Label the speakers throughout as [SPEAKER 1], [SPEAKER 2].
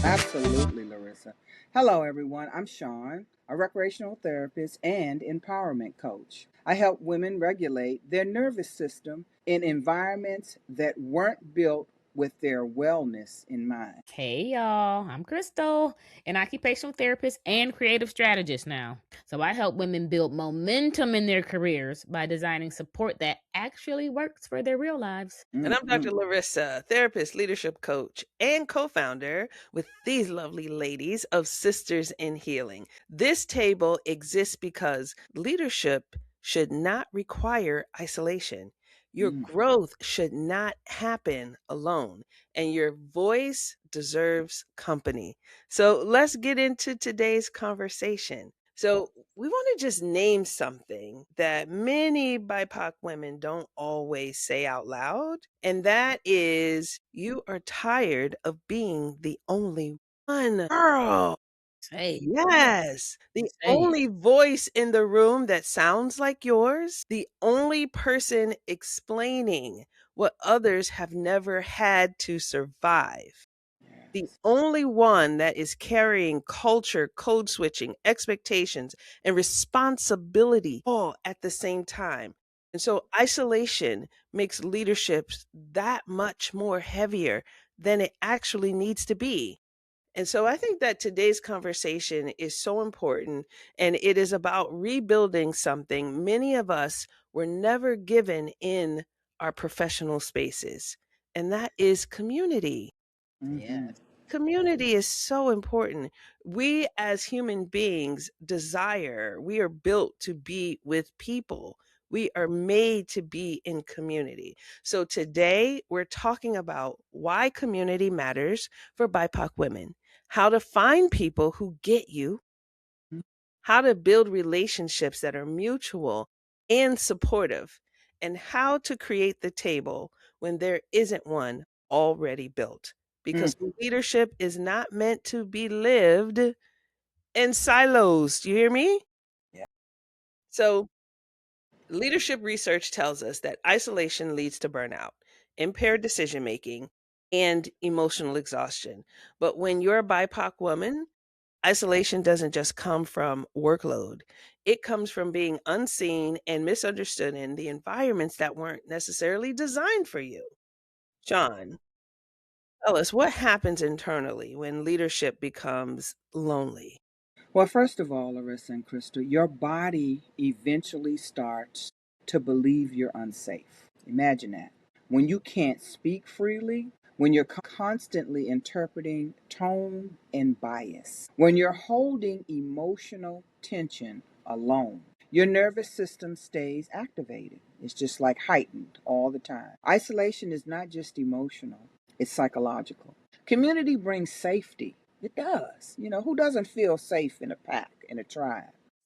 [SPEAKER 1] Absolutely, Laryssa. Hello, everyone. I'm Shawn, a recreational therapist and empowerment coach. I help women regulate their nervous system in environments that weren't built with their wellness in mind.
[SPEAKER 2] Hey y'all, I'm Crystal, an occupational therapist and creative strategist now. So I help women build momentum in their careers by designing support that actually works for their real lives.
[SPEAKER 3] And I'm Dr.
[SPEAKER 1] Mm-hmm.
[SPEAKER 3] Laryssa, therapist, leadership coach, and co founder with these lovely ladies of Sisters in Healing. This table exists because leadership should not require isolation. Your growth should not happen alone, and your voice deserves company. So let's get into today's conversation. So, we want to just name something that many BIPOC women don't always say out loud, and that is you are tired of being the only one. Girl,
[SPEAKER 2] Hey,
[SPEAKER 3] yes. The
[SPEAKER 2] say it.
[SPEAKER 3] only voice in the room that sounds like yours, the only person explaining what others have never had to survive, the
[SPEAKER 1] Yes.
[SPEAKER 3] only one that is carrying culture, code switching, expectations, and responsibility all at the same time. And so isolation makes leadership that much more heavier than it actually needs to be. And so I think that today's conversation is so important, and it is about rebuilding something many of us were never given in our professional spaces, and that is community.
[SPEAKER 1] Mm-hmm.
[SPEAKER 2] Yes.
[SPEAKER 3] Community is so important. We as human beings desire, we are built to be with people. We are made to be in community. So today we're talking about why community matters for BIPOC women, how to find people who get you, how to build relationships that are mutual and supportive, and how to create the table when there isn't one already built.
[SPEAKER 1] Mm-hmm.
[SPEAKER 3] Because leadership is not meant to be lived in silos. You hear me?
[SPEAKER 1] Yeah.
[SPEAKER 3] So, leadership research tells us that isolation leads to burnout, impaired decision making, and emotional exhaustion. But when you're a BIPOC woman, isolation doesn't just come from workload. It comes from being unseen and misunderstood in the environments that weren't necessarily designed for you. Shawn, tell us what happens internally when leadership becomes lonely.
[SPEAKER 1] Well, first of all, Laryssa and Crystal, your body eventually starts to believe you're unsafe. Imagine that. When you can't speak freely, when you're constantly interpreting tone and bias, when you're holding emotional tension alone, your nervous system stays activated. It's just like heightened all the time. Isolation is not just emotional, it's psychological. Community brings safety. It does. Who doesn't feel safe in a pack, in a tribe?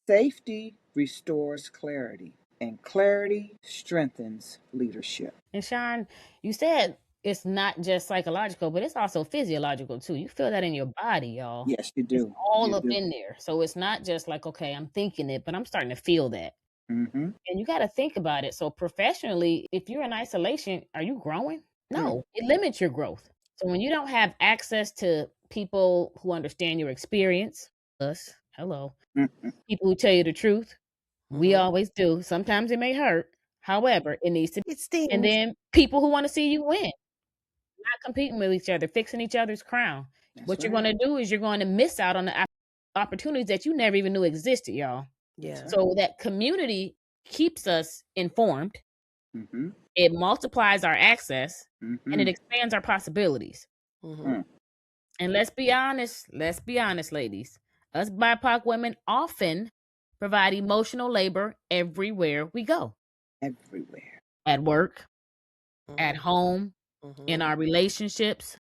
[SPEAKER 1] Safety restores clarity, and clarity strengthens leadership.
[SPEAKER 2] And Sean, you said it's not just psychological, but it's also physiological too. You feel that in your body, y'all.
[SPEAKER 1] Yes, you
[SPEAKER 2] It's
[SPEAKER 1] do.
[SPEAKER 2] all
[SPEAKER 1] You
[SPEAKER 2] up
[SPEAKER 1] do.
[SPEAKER 2] in there. So it's not just like, okay, I'm thinking it, but I'm starting to feel that.
[SPEAKER 1] Mm-hmm.
[SPEAKER 2] And you got to think about it. So professionally, if you're in isolation, are you growing?
[SPEAKER 1] Mm.
[SPEAKER 2] No, it limits your growth. So when you don't have access to people who understand your experience, us, hello,
[SPEAKER 1] Mm-mm.
[SPEAKER 2] people who tell you the truth, we
[SPEAKER 3] Mhm.
[SPEAKER 2] always do. Sometimes it may hurt. However, it needs to be.
[SPEAKER 3] It
[SPEAKER 2] And
[SPEAKER 3] stings.
[SPEAKER 2] then people who want to see you win, not competing with each other, fixing each other's crown.
[SPEAKER 1] That's
[SPEAKER 2] What you're
[SPEAKER 1] right.
[SPEAKER 2] going to do is you're going to miss out on the opportunities that you never even knew existed, y'all.
[SPEAKER 1] That's
[SPEAKER 3] Yeah.
[SPEAKER 1] right.
[SPEAKER 2] So that community keeps us informed.
[SPEAKER 1] Mm-hmm.
[SPEAKER 2] It multiplies our access and it
[SPEAKER 1] Mm-hmm.
[SPEAKER 2] expands our possibilities.
[SPEAKER 3] Mhm.
[SPEAKER 1] Mm.
[SPEAKER 2] And let's be honest, ladies. Us BIPOC women often provide emotional labor everywhere we go.
[SPEAKER 1] Everywhere.
[SPEAKER 2] At work, at
[SPEAKER 3] Mhm.
[SPEAKER 2] home, in
[SPEAKER 3] Mhm.
[SPEAKER 2] our relationships.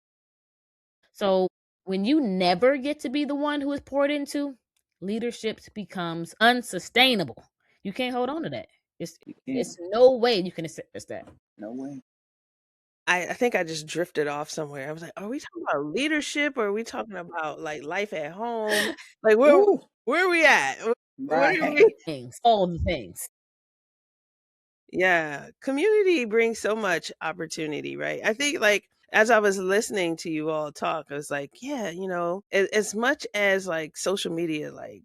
[SPEAKER 2] So when you never get to be the one who is poured into, leadership becomes unsustainable. You can't hold on to that. It's
[SPEAKER 1] You
[SPEAKER 2] it's
[SPEAKER 1] can't.
[SPEAKER 2] no way you can assist that.
[SPEAKER 1] No way.
[SPEAKER 3] I think I just drifted off somewhere. I was like, "Are we talking about leadership or are we talking about, like, life at home?" Like,
[SPEAKER 1] Ooh.
[SPEAKER 3] where are we at? What are we?
[SPEAKER 1] Right.
[SPEAKER 2] Things, all the things.
[SPEAKER 3] Yeah, community brings so much opportunity, right? I think, like, as I was listening to you all talk, I was like, yeah, as much as like social media, like,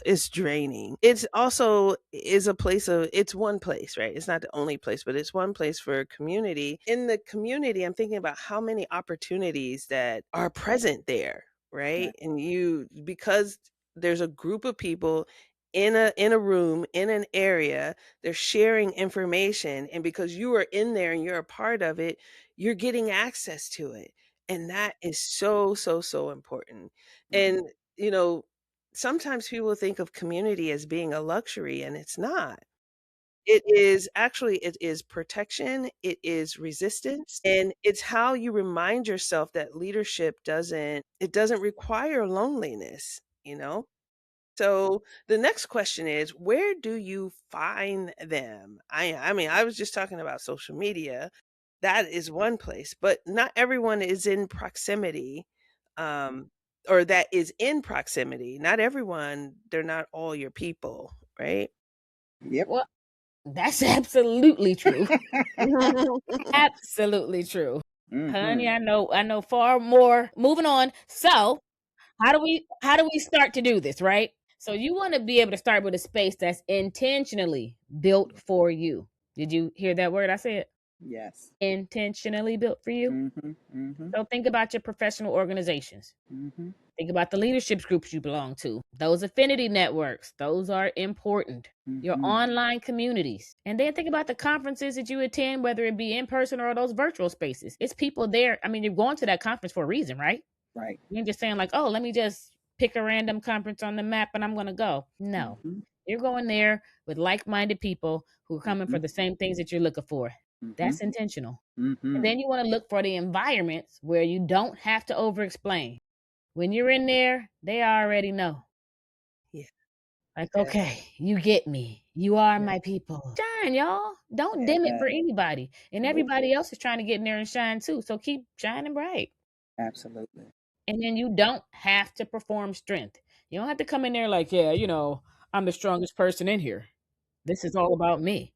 [SPEAKER 3] it's draining. It's also is a place of it's one place, right? It's not the only place, but it's one place for a community. In the community, I'm thinking about how many opportunities that are present there,
[SPEAKER 1] Yeah.
[SPEAKER 3] right? And because there's a group of people in a room in an area, they're sharing information, and because you are in there and you're a part of it, you're getting access to it. And that is so so so important.
[SPEAKER 1] Mm-hmm.
[SPEAKER 3] And you know sometimes people think of community as being a luxury, and it's not. It is protection, it is resistance, and it's how you remind yourself that leadership doesn't require loneliness. So the next question is, where do you find them? I mean, I was just talking about social media. That is one place, but not everyone is in proximity, um, or that is in proximity. Not everyone, they're not all your people, right?
[SPEAKER 1] Yep.
[SPEAKER 2] Well, that's absolutely true. Absolutely true. Honey,
[SPEAKER 1] Mm-hmm.
[SPEAKER 2] I know far more. Moving on. So, how do we start to do this, right? So you want to be able to start with a space that's intentionally built for you. Did you hear that word I said?
[SPEAKER 1] Yes.
[SPEAKER 2] Intentionally built for you.
[SPEAKER 1] Mm-hmm. Mm-hmm.
[SPEAKER 2] So think about your professional organizations.
[SPEAKER 1] Mm-hmm.
[SPEAKER 2] Think about the leadership groups you belong to. Those affinity networks, those are important. Your
[SPEAKER 1] Mm-hmm.
[SPEAKER 2] online communities. And then think about the conferences that you attend, whether it be in person or those virtual spaces. It's people there. I mean, you're going to that conference for a reason, right?
[SPEAKER 1] Right.
[SPEAKER 2] You ain't just saying, like, oh, let me just pick a random conference on the map and I'm going to go. No.
[SPEAKER 1] Mm-hmm.
[SPEAKER 2] You're going there with like minded people who are coming
[SPEAKER 1] Mm-hmm.
[SPEAKER 2] for the same things that you're looking for.
[SPEAKER 1] Mm-hmm.
[SPEAKER 2] That's intentional. And
[SPEAKER 1] Mm-hmm.
[SPEAKER 2] then you want to look for the environments where you don't have to over explain. When you're in there, they already know.
[SPEAKER 3] Yeah,
[SPEAKER 2] Like,
[SPEAKER 3] yeah,
[SPEAKER 2] okay, you get me. You are
[SPEAKER 1] Yeah.
[SPEAKER 2] my people. Shine, y'all. Don't dim it
[SPEAKER 1] Yeah.
[SPEAKER 2] for anybody. And
[SPEAKER 1] Nope.
[SPEAKER 2] everybody else is trying to get in there and shine too. So keep shining bright.
[SPEAKER 1] Absolutely.
[SPEAKER 2] And then you don't have to perform strength. You don't have to come in there like, yeah, I'm the strongest person in here. This is all about me.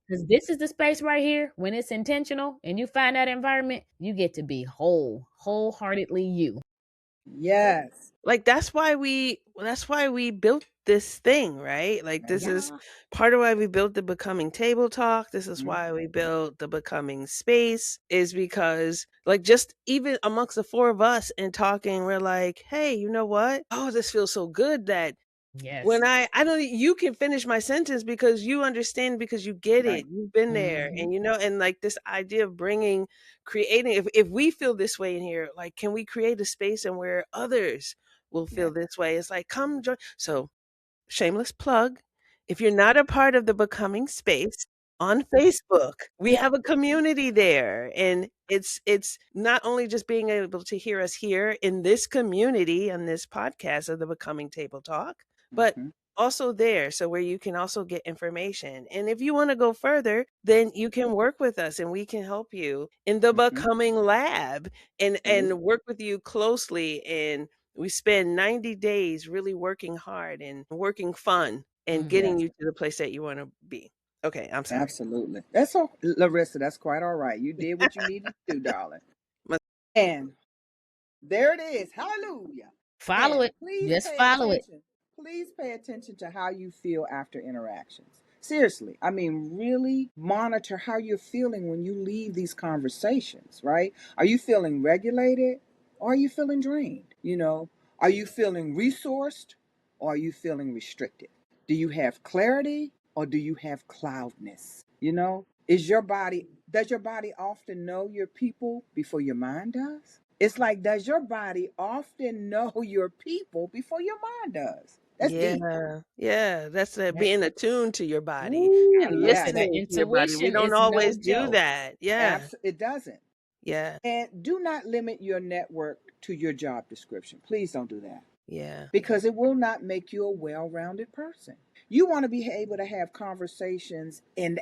[SPEAKER 2] Because this is the space right here. When it's intentional and you find that environment, you get to be wholeheartedly you.
[SPEAKER 1] Yes.
[SPEAKER 3] like that's why we built this thing, right? Like, this
[SPEAKER 1] Right.
[SPEAKER 3] is
[SPEAKER 2] Yeah.
[SPEAKER 3] part of why we built the Becoming Table Talk. This is
[SPEAKER 1] Mm-hmm.
[SPEAKER 3] why we built the Becoming Space, is because, like, just even amongst the four of us and talking, we're like, hey, you know what, oh, this feels so good that when
[SPEAKER 2] Yes.
[SPEAKER 3] I don't, you can finish my sentence because you understand, because you get it,
[SPEAKER 1] Right.
[SPEAKER 3] you've been there,
[SPEAKER 2] Hmm.
[SPEAKER 3] and and like, this idea of creating, if we feel this way in here, like, can we create a space and where others will
[SPEAKER 1] Yeah.
[SPEAKER 3] feel this way? It's like, come join. So, shameless plug, if you're not a part of the Becoming Space on Facebook, we
[SPEAKER 2] Yeah.
[SPEAKER 3] have a community there, and it's not only just being able to hear us here in this community on this podcast of the Becoming Table Talk, but
[SPEAKER 1] Mm-hmm.
[SPEAKER 3] also there, so where you can also get information. And if you want to go further, then you can work with us and we can help you in the
[SPEAKER 1] Mm-hmm.
[SPEAKER 3] Becoming Lab, and
[SPEAKER 1] Absolutely.
[SPEAKER 3] work with you closely. And we spend 90 days really working hard and working fun and
[SPEAKER 2] Hmm.
[SPEAKER 3] getting
[SPEAKER 1] Yes.
[SPEAKER 3] you to the place that you want to be. Okay, I'm sorry.
[SPEAKER 1] Absolutely. That's all, Laryssa. That's quite all right. You did what you needed to do, darling. And there it is. Hallelujah.
[SPEAKER 2] Follow
[SPEAKER 1] And
[SPEAKER 2] it. Just follow it.
[SPEAKER 1] please pay attention to how you feel after interactions. Seriously, I mean, really monitor how you're feeling when you leave these conversations, right? Are you feeling regulated or are you feeling drained? Are you feeling resourced or are you feeling restricted? Do you have clarity or do you have cloudness? Does your body often know your people before your mind does? It's like, does your body often know your people before your mind does? That's deep.
[SPEAKER 3] Yeah, yeah, that's
[SPEAKER 2] That,
[SPEAKER 3] being attuned to your body
[SPEAKER 1] Ooh,
[SPEAKER 3] and
[SPEAKER 2] listen,
[SPEAKER 1] yes.
[SPEAKER 2] that
[SPEAKER 3] listening to your body. We
[SPEAKER 2] intuition
[SPEAKER 3] don't
[SPEAKER 2] is no
[SPEAKER 3] always do
[SPEAKER 2] joke.
[SPEAKER 3] that. Yeah,
[SPEAKER 1] It doesn't.
[SPEAKER 3] yeah,
[SPEAKER 1] And do not limit your network to your job description. Please don't do that,
[SPEAKER 3] yeah,
[SPEAKER 1] because it will not make you a well rounded person. You want to be able to have conversations in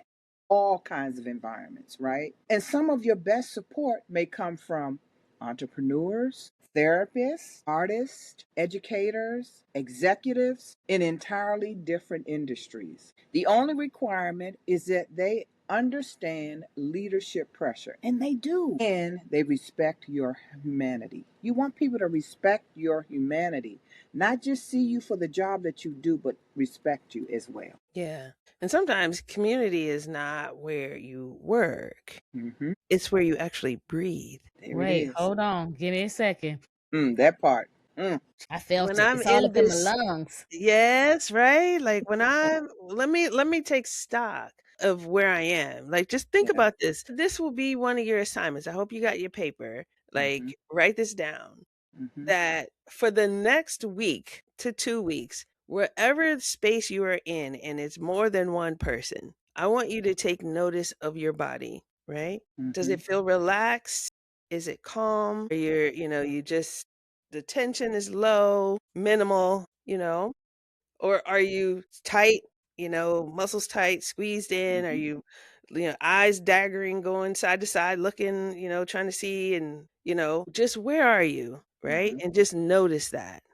[SPEAKER 1] all kinds of environments, right? And some of your best support may come from entrepreneurs, therapists, artists, educators, executives in entirely different industries. The only requirement is that they understand leadership pressure, and they do, and they respect your humanity. You want people to respect your humanity, not just see you for the job that you do, but respect you as well.
[SPEAKER 3] Yeah. And sometimes community is not where you work.
[SPEAKER 1] Mm-hmm.
[SPEAKER 3] It's where you actually breathe.
[SPEAKER 1] There it
[SPEAKER 2] Wait,
[SPEAKER 1] is.
[SPEAKER 2] hold on. Give me a second.
[SPEAKER 1] That part.
[SPEAKER 2] I felt
[SPEAKER 3] When
[SPEAKER 2] it.
[SPEAKER 3] I'm
[SPEAKER 2] It's all
[SPEAKER 3] in
[SPEAKER 2] up in my
[SPEAKER 3] this,
[SPEAKER 2] lungs.
[SPEAKER 3] yes, right? Like when I'm let me take stock of where I am. Like just think
[SPEAKER 1] Yeah.
[SPEAKER 3] about this. This will be one of your assignments. I hope you got your paper.
[SPEAKER 1] Mm-hmm.
[SPEAKER 3] Like write this down.
[SPEAKER 1] Mm-hmm.
[SPEAKER 3] That for the next week to 2 weeks, wherever space you are in and it's more than one person, I want you to take notice of your body, right? Does
[SPEAKER 1] Mm-hmm.
[SPEAKER 3] it feel relaxed? Is it calm? Or you just the tension is low, minimal, or are you tight, muscles tight, squeezed in? Are
[SPEAKER 1] Mm-hmm.
[SPEAKER 3] you eyes daggering, going side to side, looking, trying to see, and, just where are you, right?
[SPEAKER 1] Mm-hmm.
[SPEAKER 3] And just notice that.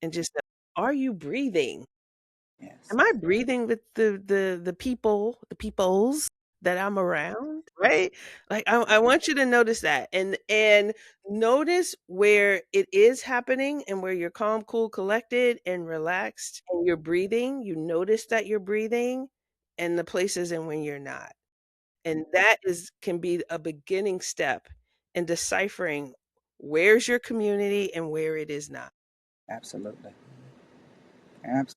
[SPEAKER 3] And just, are you breathing?
[SPEAKER 1] Yes.
[SPEAKER 3] Am I breathing with the peoples that I'm around, right? Like I want you to notice that and notice where it is happening and where you're calm, cool, collected, and relaxed and you're breathing. You notice that you're breathing and the places and when you're not. And that is can be a beginning step in deciphering where's your community and where it is not.
[SPEAKER 1] Absolutely. Absolutely.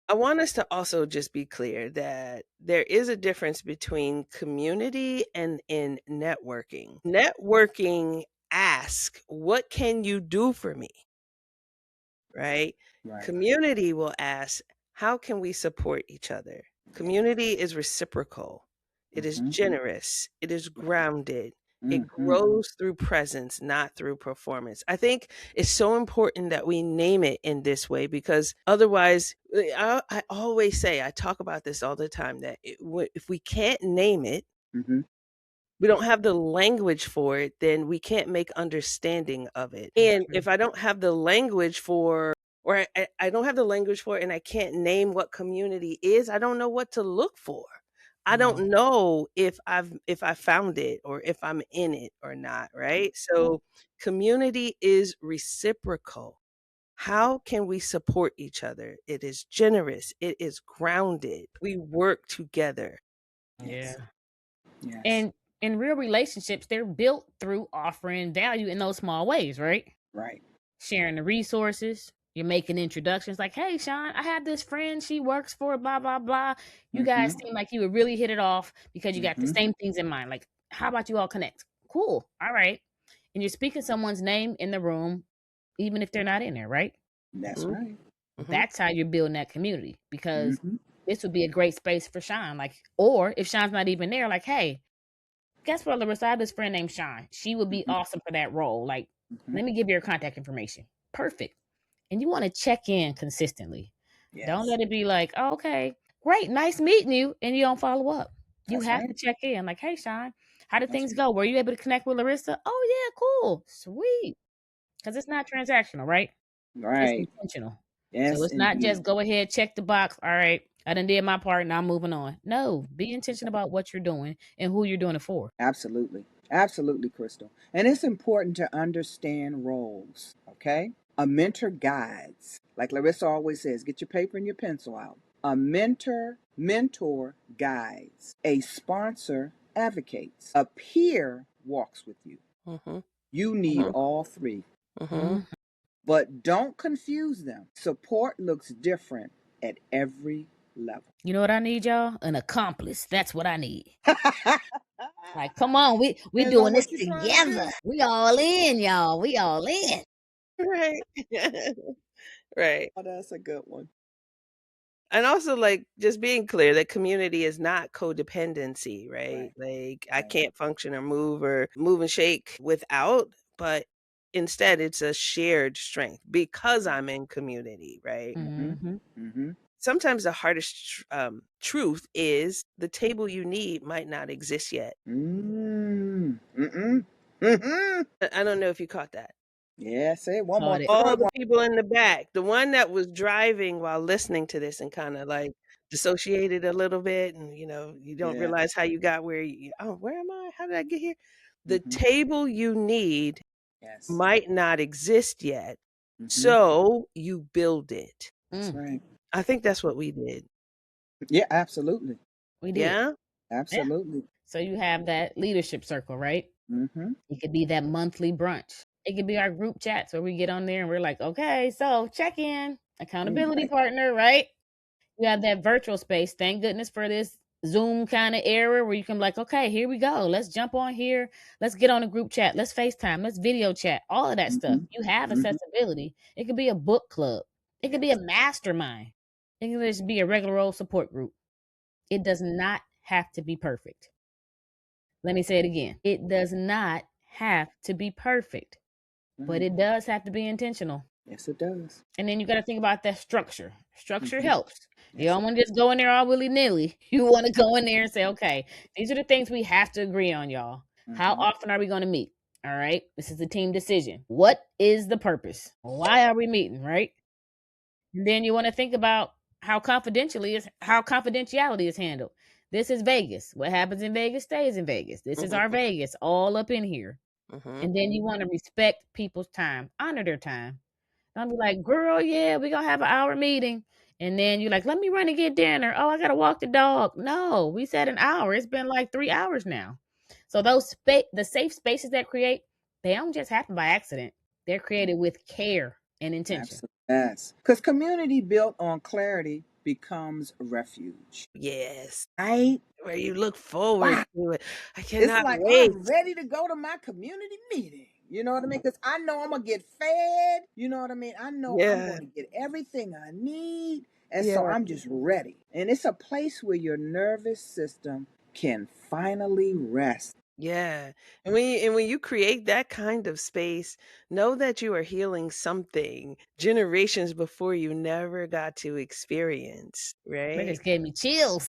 [SPEAKER 3] I want us to also just be clear that there is a difference between community and in networking. Networking asks, what can you do for me? Right?
[SPEAKER 1] Right.
[SPEAKER 3] Community will ask, how can we support each other? Community is reciprocal. It is
[SPEAKER 1] Mm-hmm.
[SPEAKER 3] generous. It is grounded. It
[SPEAKER 1] Mm-hmm.
[SPEAKER 3] grows through presence, not through performance. I think it's so important that we name it in this way because otherwise, I always say, I talk about this all the time, that if we can't name it,
[SPEAKER 1] Mm-hmm.
[SPEAKER 3] we don't have the language for it, then we can't make understanding of it. And if I don't have the language for, or I don't have the language for it and I can't name what community is, I don't know what to look for. I don't know if I found it or if I'm in it or not, right? So community is reciprocal. How can we support each other? It is generous. It is grounded. We work together.
[SPEAKER 2] Yeah.
[SPEAKER 1] Yes. Yes.
[SPEAKER 2] And in real relationships, they're built through offering value in those small ways, right?
[SPEAKER 1] Right.
[SPEAKER 2] Sharing the resources. You're making introductions like, hey, Shawn, I have this friend. She works for blah, blah, blah. You
[SPEAKER 1] Mm-hmm.
[SPEAKER 2] guys seem like you would really hit it off because you got the
[SPEAKER 1] Mm-hmm.
[SPEAKER 2] same things in mind. Like, how about you all connect? Cool. All right. And you're speaking someone's name in the room, even if they're not in there, right?
[SPEAKER 1] That's
[SPEAKER 3] Mhm,
[SPEAKER 1] right.
[SPEAKER 3] mhm.
[SPEAKER 2] That's how you're building that community because
[SPEAKER 1] Mm-hmm.
[SPEAKER 2] this would be a great space for Shawn. Like, or if Shawn's not even there, like, hey, guess what, Laryssa? I have this friend named Shawn. She would be
[SPEAKER 1] Mm-hmm.
[SPEAKER 2] awesome for that role. Like,
[SPEAKER 1] Mm-hmm.
[SPEAKER 2] let me give you her contact information. Perfect. And you want to check in consistently. Don't
[SPEAKER 1] Yes.
[SPEAKER 2] let it be like, oh, okay, great, nice meeting you, and you don't follow up. You
[SPEAKER 1] That's
[SPEAKER 2] have
[SPEAKER 1] right.
[SPEAKER 2] to check in. Like, hey, Shawn, how did
[SPEAKER 1] That's
[SPEAKER 2] things
[SPEAKER 1] right.
[SPEAKER 2] go? Were you able to connect with Laryssa? Oh, yeah, cool. Sweet. Because it's not transactional, right? It's
[SPEAKER 1] Right.
[SPEAKER 2] intentional. So
[SPEAKER 1] Yes,
[SPEAKER 2] it's not
[SPEAKER 1] indeed.
[SPEAKER 2] just go ahead, check the box. All right, I done did my part and I'm moving on. No, be intentional about what you're doing and who you're doing it for.
[SPEAKER 1] Absolutely. Absolutely, Crystal. And it's important to understand roles, okay? A mentor guides. Like Laryssa always says, get your paper and your pencil out. A mentor guides. A sponsor advocates. A peer walks with you.
[SPEAKER 3] Mhm,
[SPEAKER 1] You need
[SPEAKER 3] mhm,
[SPEAKER 1] all three.
[SPEAKER 3] mhm.
[SPEAKER 2] Mhm.
[SPEAKER 1] But don't confuse them. Support looks different at every level.
[SPEAKER 2] You know what I need, y'all? An accomplice. That's what I need. Like, come on, we
[SPEAKER 1] Depends on
[SPEAKER 2] doing this
[SPEAKER 1] what you're trying to
[SPEAKER 2] together.
[SPEAKER 1] do.
[SPEAKER 2] We all in, y'all. We all in.
[SPEAKER 3] Right. Right.
[SPEAKER 1] Oh, that's a good one.
[SPEAKER 3] And also, like, just being clear that community is not codependency, right?
[SPEAKER 1] Right,
[SPEAKER 3] Like, I
[SPEAKER 1] right.
[SPEAKER 3] can't function or move and shake without, but instead it's a shared strength because I'm in community, right?
[SPEAKER 1] Mm-hmm.
[SPEAKER 2] Mm-hmm.
[SPEAKER 1] Mm-hmm.
[SPEAKER 3] Sometimes the hardest truth is the table you need might not exist yet.
[SPEAKER 1] Mm. Mm-mm. Mm-hmm.
[SPEAKER 3] I don't know if you caught that.
[SPEAKER 1] Yeah, say it one more.
[SPEAKER 2] Called it.
[SPEAKER 1] Throw
[SPEAKER 3] All
[SPEAKER 1] it
[SPEAKER 3] the
[SPEAKER 1] one.
[SPEAKER 3] people in the back, the one that was driving while listening to this and kind of like dissociated a little bit, and you don't
[SPEAKER 1] Yeah.
[SPEAKER 3] realize how you got where oh, where am I? How did I get here? The
[SPEAKER 1] Mm-hmm.
[SPEAKER 3] table you need
[SPEAKER 1] Yes.
[SPEAKER 3] might not exist yet,
[SPEAKER 1] Mm-hmm.
[SPEAKER 3] so you build it.
[SPEAKER 1] That's right.
[SPEAKER 3] I think that's what we did.
[SPEAKER 1] Yeah, absolutely.
[SPEAKER 2] We did.
[SPEAKER 3] Yeah?
[SPEAKER 2] Yeah.
[SPEAKER 1] Absolutely.
[SPEAKER 2] So you have that leadership circle, right?
[SPEAKER 1] Mm-hmm.
[SPEAKER 2] It could be that monthly brunch. It could be our group chats where we get on there and we're like, okay, so check in, accountability
[SPEAKER 1] Right.
[SPEAKER 2] partner, right? You have that virtual space. Thank goodness for this Zoom kind of era where you can like, okay, here we go. Let's jump on here. Let's get on a group chat. Let's FaceTime. Let's video chat. All of that stuff.
[SPEAKER 1] Mm-hmm.
[SPEAKER 2] You have
[SPEAKER 1] Mm-hmm.
[SPEAKER 2] accessibility. It could be a book club. It could be a mastermind. It can just be a regular old support group. It does not have to be perfect. Let me say it again. It does not have to be perfect, but it does have to be intentional.
[SPEAKER 1] Yes, it does.
[SPEAKER 2] And then you got to think about that structure. Structure
[SPEAKER 1] Mm-hmm.
[SPEAKER 2] helps. You
[SPEAKER 1] Yes,
[SPEAKER 2] don't want to just go in there all willy nilly. You want to go in there and say, okay, these are the things we have to agree on, y'all. How
[SPEAKER 1] Mm-hmm.
[SPEAKER 2] often are we going to meet? All right. This is a team decision. What is the purpose? Why are we meeting? Right. And then you want to think about how confidentiality is handled. This is Vegas. What happens in Vegas stays in Vegas. This is our Vegas, all up in here.
[SPEAKER 3] Mm-hmm.
[SPEAKER 2] And then you want to respect people's time, honor their time. Don't be like, girl, yeah, we gonna have an hour meeting. And then you're like, let me run and get dinner. Oh, I gotta walk the dog. No, we said an hour. It's been like 3 hours now. So the safe spaces that create, they don't just happen by accident. They're created with care and intention.
[SPEAKER 1] absolutely. Yes. Because community built on clarity becomes refuge.
[SPEAKER 3] Yes.
[SPEAKER 1] Right?
[SPEAKER 3] Where you look forward
[SPEAKER 1] Wow.
[SPEAKER 3] to it. I
[SPEAKER 1] It's
[SPEAKER 3] cannot
[SPEAKER 1] like
[SPEAKER 3] wait.
[SPEAKER 1] I'm ready to go to my community meeting. You know what I mean? Because I know I'm going to get fed. You know what I mean? I know I'm
[SPEAKER 3] Yeah.
[SPEAKER 1] going to get everything I need. And
[SPEAKER 3] Yeah.
[SPEAKER 1] so I'm just ready. And it's a place where your nervous system can finally rest.
[SPEAKER 3] Yeah. And when you create that kind of space, know that you are healing something generations before you never got to experience,
[SPEAKER 2] That
[SPEAKER 3] right?
[SPEAKER 2] just gave me chills.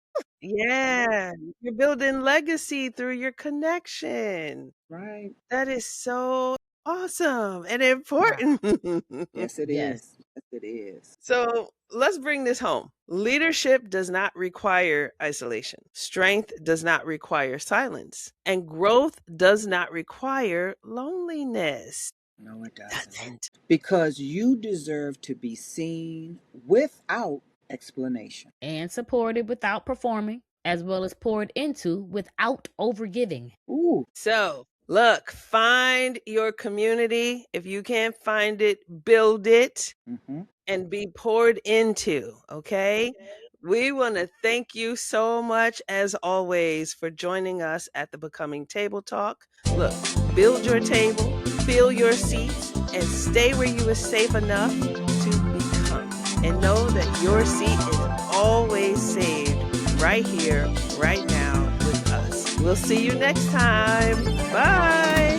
[SPEAKER 3] Yeah. You're building legacy through your connection.
[SPEAKER 1] Right?
[SPEAKER 3] That is so awesome and
[SPEAKER 2] Wow.
[SPEAKER 3] important.
[SPEAKER 1] Yes, it
[SPEAKER 2] Yes.
[SPEAKER 1] is. Yes, it is.
[SPEAKER 3] So let's bring this home. Leadership does not require isolation. Strength does not require silence. And growth does not require loneliness.
[SPEAKER 1] No, it doesn't.
[SPEAKER 3] Doesn't.
[SPEAKER 1] Because you deserve to be seen without explanation.
[SPEAKER 2] And supported without performing, as well as poured into without overgiving.
[SPEAKER 1] Ooh.
[SPEAKER 3] So, look, find your community. If you can't find it, build it
[SPEAKER 1] Mm-hmm.
[SPEAKER 3] and be poured into, okay? We want to thank you so much, as always, for joining us at the Becoming Table Talk. Look, build your table, fill your seats, and stay where you are safe enough to become. And know that your seat is always saved right here, right now with us. We'll see you next time. Bye.